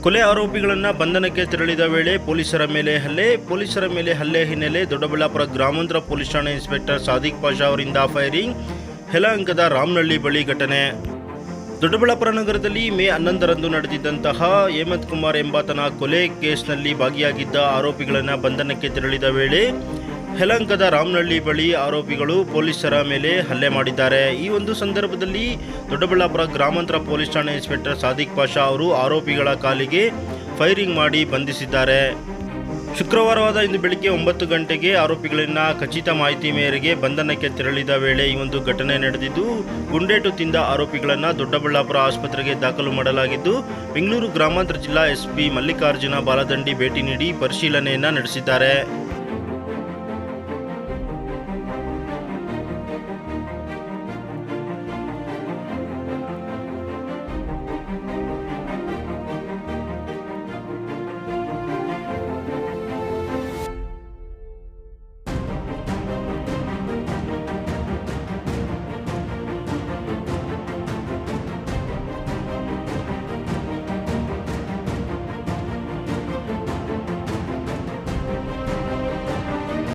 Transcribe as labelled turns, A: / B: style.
A: ಕೊಲೆ ಆರೋಪಿಗಳನ್ನು ಬಂಧನಕ್ಕೆ ತೆರಳಿದ ವೇಳೆ ಪೊಲೀಸರ ಮೇಲೆ ಹಲ್ಲೆ ಹಿನ್ನೆಲೆ ದೊಡ್ಡಬಳ್ಳಾಪುರ ಗ್ರಾಮಾಂತರ ಪೊಲೀಸ್ ಠಾಣೆ ಇನ್ಸ್ಪೆಕ್ಟರ್ ಸಾದಿಕ್ ಪಾಷಾ ಅವರಿಂದ ಫೈರಿಂಗ್. ಯಲಹಂಕದ ರಾಮನಹಳ್ಳಿ ಬಳಿ ಘಟನೆ. ದೊಡ್ಡಬಳ್ಳಾಪುರ ನಗರದಲ್ಲಿ ಮೇ 11ರಂದು ನಡೆದಿದ್ದಂತಹ ಹೇಮಂತ್ ಕುಮಾರ್ ಎಂಬಾತನ ಕೊಲೆ ಕೇಸ್ನಲ್ಲಿ ಭಾಗಿಯಾಗಿದ್ದ ಆರೋಪಿಗಳನ್ನು ಬಂಧನಕ್ಕೆ ತೆರಳಿದ ವೇಳೆ ಯಲಹಂಕದ ರಾಮನಹಳ್ಳಿ ಬಳಿ ಆರೋಪಿಗಳು ಪೊಲೀಸರ ಮೇಲೆ ಹಲ್ಲೆ ಮಾಡಿದ್ದಾರೆ. ಈ ಒಂದು ಸಂದರ್ಭದಲ್ಲಿ ದೊಡ್ಡಬಳ್ಳಾಪುರ ಗ್ರಾಮಾಂತರ ಪೊಲೀಸ್ ಠಾಣೆ ಇನ್ಸ್ಪೆಕ್ಟರ್ ಸಾದಿಕ್ ಪಾಷಾ ಅವರು ಆರೋಪಿಗಳ ಕಾಲಿಗೆ ಫೈರಿಂಗ್ ಮಾಡಿ ಬಂಧಿಸಿದ್ದಾರೆ. ಶುಕ್ರವಾರವಾದ ಇಂದು ಬೆಳಗ್ಗೆ 9 ಗಂಟೆಗೆ ಆರೋಪಿಗಳನ್ನ ಖಚಿತ ಮಾಹಿತಿ ಮೇರೆಗೆ ಬಂಧನಕ್ಕೆ ತೆರಳಿದ ವೇಳೆ ಈ ಒಂದು ಘಟನೆ ನಡೆದಿದ್ದು, ಗುಂಡೇಟು ತಿಂದ ಆರೋಪಿಗಳನ್ನು ದೊಡ್ಡಬಳ್ಳಾಪುರ ಆಸ್ಪತ್ರೆಗೆ ದಾಖಲು ಮಾಡಲಾಗಿದ್ದು, ಬೆಂಗಳೂರು ಗ್ರಾಮಾಂತರ ಜಿಲ್ಲಾ ಎಸ್ಪಿ ಮಲ್ಲಿಕಾರ್ಜುನ ಬಾಲದಂಡಿ ಭೇಟಿ ನೀಡಿ ಪರಿಶೀಲನೆಯನ್ನ ನಡೆಸಿದ್ದಾರೆ.